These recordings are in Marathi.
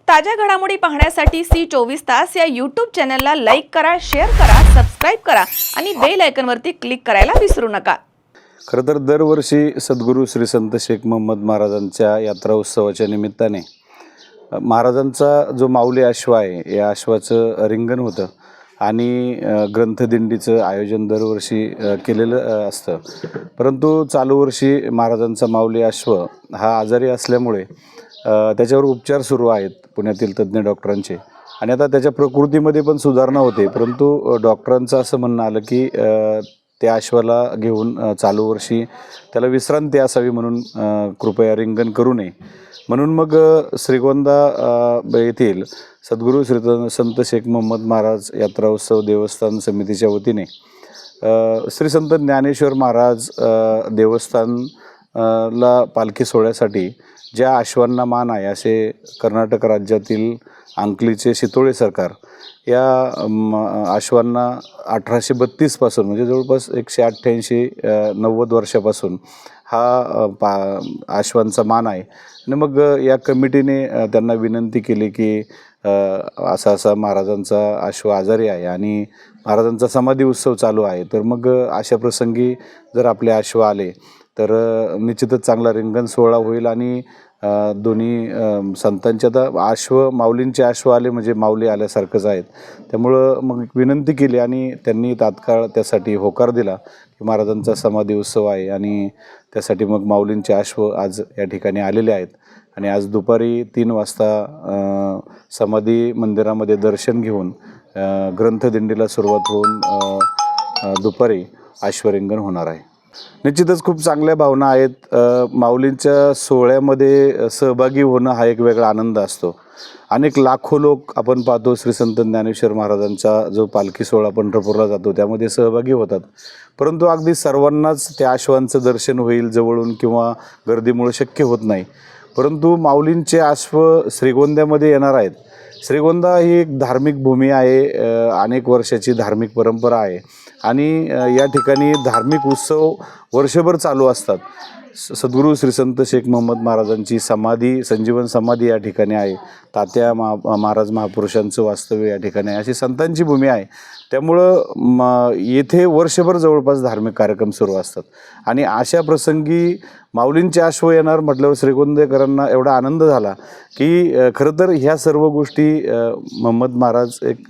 ताज्या घडामोडी पाहण्यासाठी सी 24 तास या यूट्यूब चॅनलला लाईक करा, शेअर करा, सबस्क्राईब करा आणि बेल आयकॉनवरती क्लिक करायला विसरू नका। खरं तर दरवर्षी सद्गुरू श्री संत शेख मोहम्मद महाराजांच्या यात्रा उत्सवाच्या निमित्ताने महाराजांचा जो माऊली अश्व आहे या अश्वाचं रिंगण होतं आणि ग्रंथदिंडीचं आयोजन दरवर्षी केलेलं असतं। परंतु चालू वर्षी महाराजांचा माऊली अश्व हा आजारी असल्यामुळे त्याच्यावर उपचार सुरू आहेत पुण्यातील तज्ज्ञ डॉक्टरांचे आणि आता त्याच्या प्रकृतीमध्ये पण सुधारणा होते। परंतु डॉक्टरांचं असं म्हणणं आलं की त्या अश्वाला घेऊन चालू वर्षी त्याला विश्रांती असावी म्हणून कृपया रिंगण करू नये म्हणून मग श्रीगोंदा येथील सद्गुरू श्री संत शेख मोहम्मद महाराज यात्रा उत्सव देवस्थान समितीच्या वतीने श्री संत ज्ञानेश्वर महाराज देवस्थान ला पालखी सोहळ्यासाठी ज्या अश्वांना मान आहे असे कर्नाटक राज्यातील अंकलीचे शितोळे सरकार या अश्वांना 1832 पासून म्हणजे जवळपास 188-90 वर्षापासून हा अश्वांचा मान आहे आणि मग या कमिटीने त्यांना विनंती केली की असा महाराजांचा अश्व आजारी आहे आणि महाराजांचा समाधी उत्सव चालू आहे, तर मग अशा प्रसंगी जर आपले अश्व आले तर निश्चितच चांगला रिंगण सोहळा होईल आणि दोन्ही संतांचे आता अश्व माऊलींचे अश्व आले म्हणजे माऊली आल्यासारखंच आहेत। त्यामुळं मग विनंती केली आणि त्यांनी तात्काळ त्यासाठी होकार दिला की महाराजांचा समाधी उत्सव आहे आणि त्यासाठी मग माऊलींचे अश्व आज या ठिकाणी आलेले आहेत आणि आज दुपारी 3 वाजता समाधी मंदिरामध्ये दर्शन घेऊन ग्रंथदिंडीला सुरुवात होऊन दुपारी अश्वरिंगण होणार आहे। निश्चितच खूप चांगल्या भावना आहेत। माऊलींच्या सोहळ्यामध्ये सहभागी होणं हा एक वेगळा आनंद असतो। अनेक लाखो लोक आपण पाहतो श्री संत ज्ञानेश्वर महाराजांचा जो पालखी सोहळा पंढरपूरला जातो त्यामध्ये सहभागी होतात, परंतु अगदी सर्वांनाच त्या अश्वांचं दर्शन होईल जवळून किंवा गर्दीमुळे शक्य होत नाही। परंतु माऊलींचे अश्व श्रीगोंद्यामध्ये येणार आहेत। श्रीगोंदा ही एक धार्मिक भूमी आहे, अनेक वर्षाची धार्मिक परंपरा आहे आणि या ठिकाणी धार्मिक उत्सव वर्षभर चालू असतात। सद्गुरू श्री संत शेख मोहम्मद महाराजांची समाधी संजीवन समाधी या ठिकाणी आहे, तात्या महाराज महापुरुषांचं वास्तव्य या ठिकाणी आहे, अशी संतांची भूमी आहे। त्यामुळं येथे वर्षभर जवळपास धार्मिक कार्यक्रम सुरू असतात आणि अशा प्रसंगी माऊलींचे अश्व येणार म्हटल्यावर श्रीगोंदेकरांना एवढा आनंद झाला की खरं तर ह्या सर्व गोष्टी मोहम्मद महाराज एक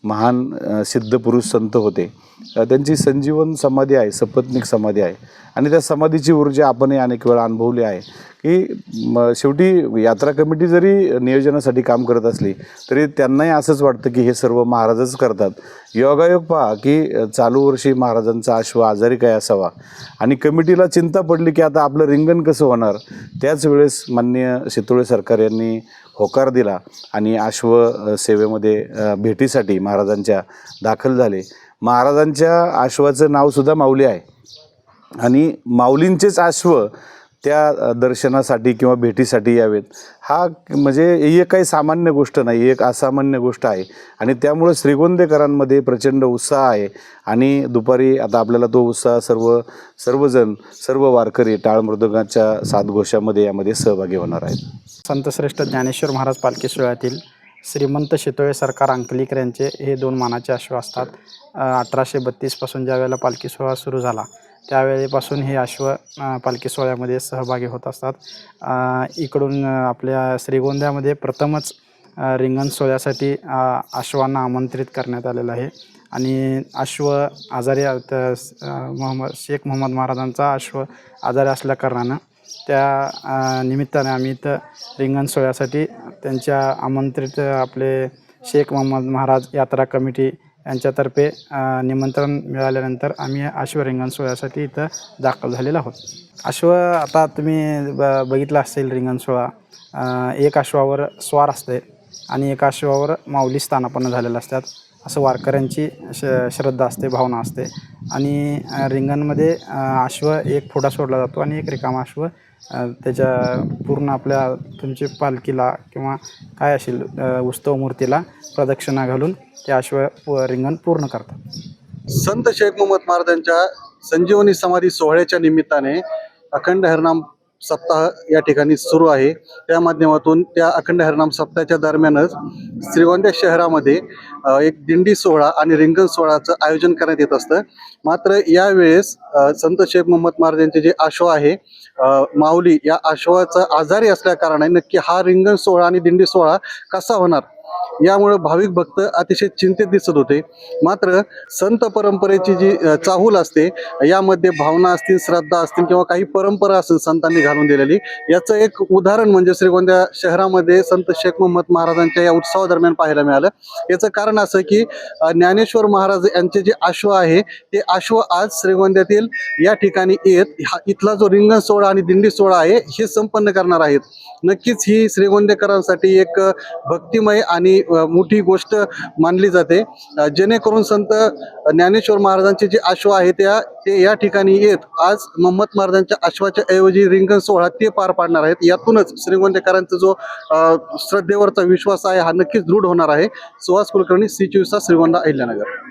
महान सिद्ध पुरुष संत होते, त्यांची संजीवन समाधी आहे, सपत्नीक समाधी आहे आणि त्या समाधीची ऊर्जा आपणही अनेक वेळा अनुभवली आहे की शेवटी यात्रा कमिटी जरी नियोजनासाठी काम करत असली तरी त्यांनाही असंच वाटतं की हे सर्व महाराजच करतात। योगायोग पहा की चालू वर्षी महाराजांचा अश्व आजारी काय असावा आणि कमिटीला चिंता पडली की आता आपलं रिंगण कसं होणार, त्याच वेळेस माननीय शितोळे सरकार यांनी होकार दिला आणि अश्व सेवेमध्ये भेटीसाठी महाराजांच्या दाखल झाले। महाराजांच्या अश्वाचं नावसुद्धा माऊली आहे आणि माऊलींचेच अश्व त्या दर्शनासाठी किंवा भेटीसाठी यावेत हा म्हणजे ही एक काही सामान्य गोष्ट नाही, एक असामान्य गोष्ट आहे आणि त्यामुळे श्रीगोंदेकरांमध्ये प्रचंड उत्साह आहे आणि दुपारी आता आपल्याला तो उत्साह सर्वजण सर्व वारकरी टाळ मृदंगाच्या साथघोषामध्ये यामध्ये सहभागी होणार आहेत। संतश्रेष्ठ ज्ञानेश्वर महाराज पालखी सोहळ्यातील श्रीमंत शितोळे सरकार अंकलीकर यांचे हे 2 मानाचे अश्व असतात। 1832 पासून ज्या वेळेला पालखी सोहळा सुरू झाला त्यावेळेपासून हे अश्व पालखी सोहळ्यामध्ये सहभागी होत असतात। इकडून आपल्या श्रीगोंद्यामध्ये प्रथमच रिंगण सोहळ्यासाठी अश्वांना आमंत्रित करण्यात आलेलं आहे आणि अश्व आजारी शेख मोहम्मद महाराजांचा अश्व आजारी असल्याकारणानं त्या निमित्ताने आम्ही इथं रिंगण सोहळ्यासाठी त्यांच्या आमंत्रित आपले शेख मोहम्मद महाराज यात्रा कमिटी यांच्यातर्फे निमंत्रण मिळाल्यानंतर आम्ही अश्व रिंगण सोहळ्यासाठी इथं दाखल झालेलो आहोत। अश्व आता तुम्ही बघितलं असेल रिंगण सोहळा एक अश्वावर स्वार असते आणि एका अश्वावर माऊली स्थानापन्न झालेलं असतात असं वारकऱ्यांची श्रद्धा असते, भावना असते आणि रिंगणमध्ये अश्व एक फोडा सोडला जातो आणि एक रिकामा अश्व त्याच्या पूर्ण आपल्या तुमची पालखीला किंवा काय असेल उत्सव मूर्तीला प्रदक्षिणा घालून ते अश्व रिंगण पूर्ण करतात। संत शेख मोहम्मद महाराजांच्या संजीवनी समाधी सोहळ्याच्या निमित्ताने अखंड हरिनाम सप्ताह या ठिकाणी सुरू आहे. त्या माध्यमातून त्या अखंड हरिनाम सप्ताहाच्या दरम्यानच श्रीगोंदा शहरामध्ये एक दिंडी सोहळा आणि रिंगण सोहळ्याचं आयोजन करण्यात येत असतं. मात्र यावेळेस संत शेख मोहम्मद महाराज यांचे जे आश्व आहे माऊली, या आश्वाचा आजारी असल्या कारणाने नक्की हा रिंगण सोहळा आणि दिंडी सोहळा कसा होणार यामुळे भाविक भक्त अतिशय चिंतित दिसत होते. मात्र संत परंपरेची जी चाहूल असते, यामध्ये भावना असतील, श्रद्धा असतील किंवा काही परंपरा असेल संतांनी घालून दिलेली, याचं एक उदाहरण म्हणजे श्रीगोंदा शहरामध्ये संत शेख मोहम्मद महाराजांच्या या उत्सवादरम्यान पाहायला मिळालं. याचं कारण असं की ज्ञानेश्वर महाराज यांचे जे आश्व आहे ते आश्व आज श्रीगोंद्यातील या ठिकाणी येत इथला जो रिंगण सोहळा आणि दिंडी सोहळा आहे हे संपन्न करणार आहेत. नक्कीच ही श्रीगोंदेकरांसाठी एक भक्तिमय आणि मोठी गोष्ट मानली जाते, जेणेकरून संत ज्ञानेश्वर महाराजांचे जे आश्व आहे ते या ठिकाणी येत आज मोहम्मद महाराजांच्या आश्वाच्या ऐवजी रिंगण सोहळा ते पार पाडणार आहेत. यातूनच श्रीगोंदेकरांचा जो श्रद्धेवरचा विश्वास आहे हा नक्कीच दृढ होणार आहे. सुहास कुलकर्णी, सी 24 श्रीगोंदा, अहिल्यानगर.